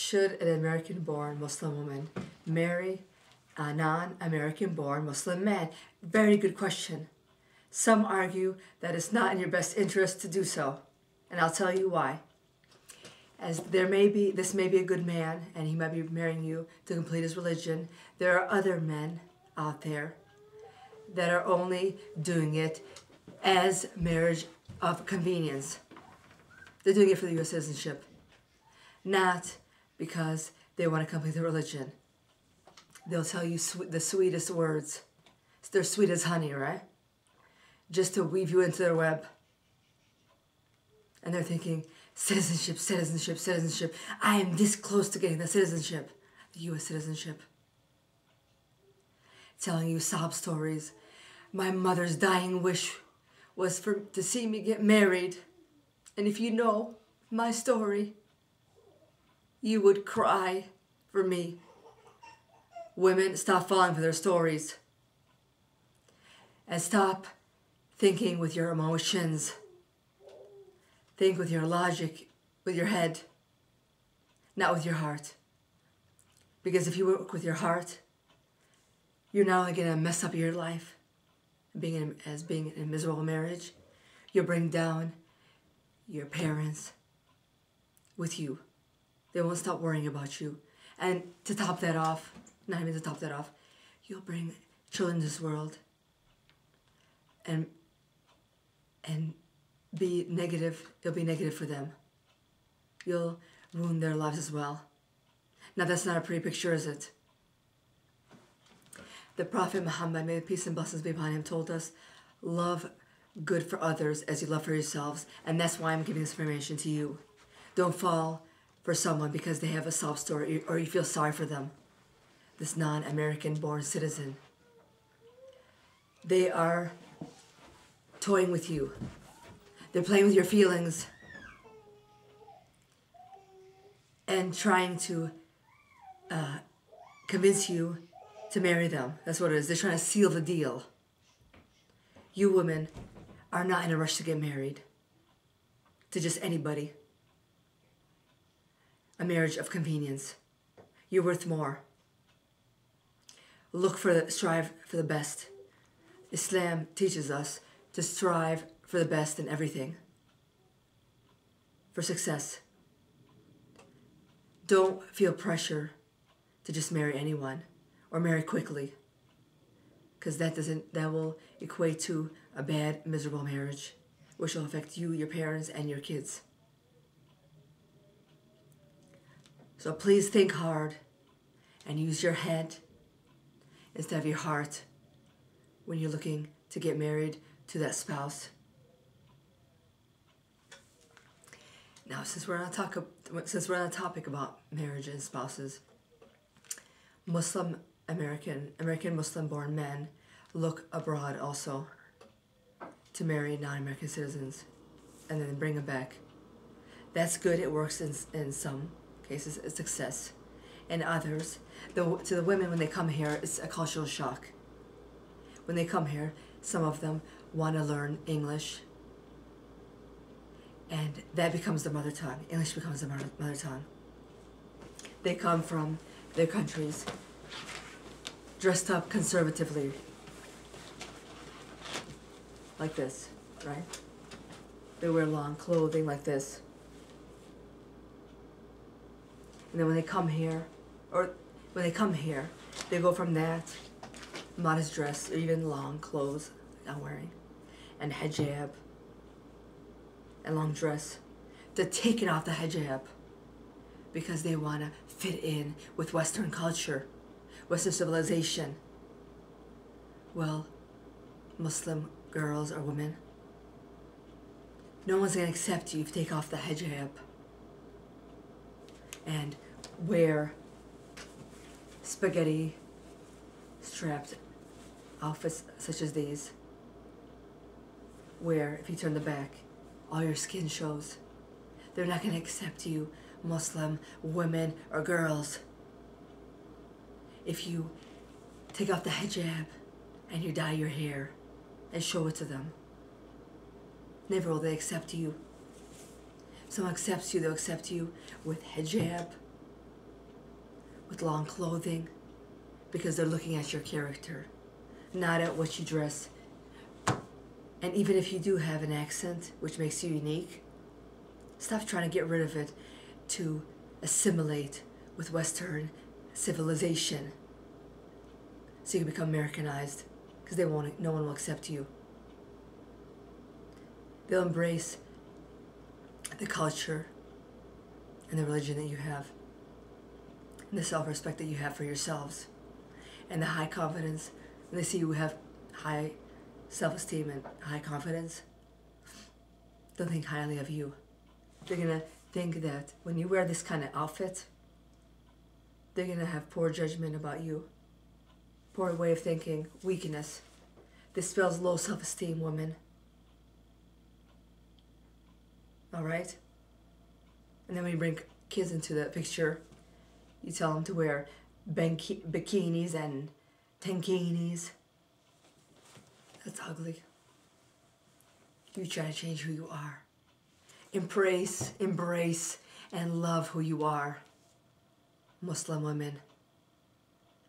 Should an American-born Muslim woman marry a non-American-born Muslim man? Very good question. Some argue that it's not in your best interest to do so, and I'll tell you why. As this may be a good man, and he might be marrying you to complete his religion. There are other men out there that are only doing it as marriage of convenience. They're doing it for the U.S. citizenship, not because they want to complete their religion. They'll tell you the sweetest words. They're sweet as honey, right? Just to weave you into their web. And they're thinking, citizenship, citizenship, citizenship. I am this close to getting the citizenship, the U.S. citizenship. Telling you sob stories. My mother's dying wish was to see me get married. And if you know my story, you would cry for me. Women, stop falling for their stories. And stop thinking with your emotions. Think with your logic, with your head, not with your heart. Because if you work with your heart, you're not only going to mess up your life, being in a miserable marriage, you'll bring down your parents with you. They won't stop worrying about you. And to top that off, not even to top that off, you'll bring children to this world and be negative. It'll be negative for them. You'll ruin their lives as well. Now that's not a pretty picture, is it? The Prophet Muhammad, may peace and blessings be upon him, told us, love good for others as you love for yourselves. And that's why I'm giving this information to you. Don't fall for someone because they have a sob story or you feel sorry for them. This non-American born citizen. They are toying with you. They're playing with your feelings and trying to convince you to marry them. That's what it is. They're trying to seal the deal. You women are not in a rush to get married to just anybody. A marriage of convenience. You're worth more. Strive for the best. Islam teaches us to strive for the best in everything. For success. Don't feel pressure to just marry anyone or marry quickly. Because that will equate to a bad, miserable marriage, which will affect you, your parents, and your kids. So please think hard and use your head instead of your heart when you're looking to get married to that spouse. Now, since we're on a topic about marriage and spouses, American Muslim-born men look abroad also to marry non-American citizens and then bring them back. That's good. It works in some cases. It's success. In others, to the women when they come here, it's a cultural shock. When they come here, some of them want to learn English, and that becomes their mother tongue. English becomes their mother tongue. They come from their countries dressed up conservatively, like this, right? They wear long clothing like this. And then when they come here, they go from that modest dress, or even long clothes I'm wearing, and hijab, and long dress, to taking off the hijab because they want to fit in with Western culture, Western civilization. Well, Muslim girls or women, no one's going to accept you if you take off the hijab and wear spaghetti strapped outfits such as these, where if you turn the back, all your skin shows. They're not going to accept you, Muslim women or girls, if you take off the hijab and you dye your hair and show it to them. Never will they accept you. If someone accepts you, they'll accept you with hijab with long clothing because they're looking at your character, not at what you dress. And even if you do have an accent, which makes you unique, stop trying to get rid of it to assimilate with Western civilization so you can become Americanized, because no one will accept you. They'll embrace the culture and the religion that you have, and the self-respect that you have for yourselves, and the high confidence. When they see you have high self-esteem and high confidence, they'll think highly of you. They're gonna think that when you wear this kind of outfit, they're gonna have poor judgment about you, poor way of thinking, weakness. This spells low self-esteem, woman. All right? And then when you bring kids into the picture, you tell them to wear bikinis and tankinis. That's ugly. You try to change who you are. Embrace, and love who you are, Muslim women.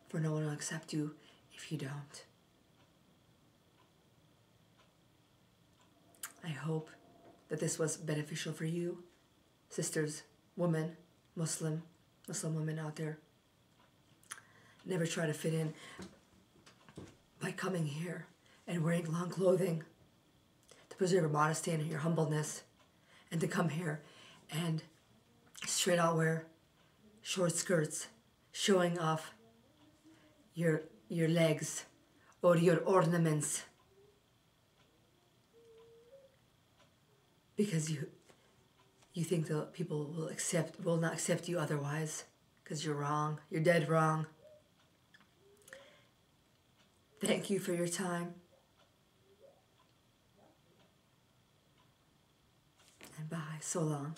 For no one will accept you if you don't. I hope that this was beneficial for you, sisters, women, Muslim women out there. Never try to fit in by coming here and wearing long clothing to preserve your modesty and your humbleness, and to come here and straight out wear short skirts showing off your legs or your ornaments because you think that people will not accept you otherwise, because you're wrong. You're dead wrong. Thank you for your time. And bye. So long.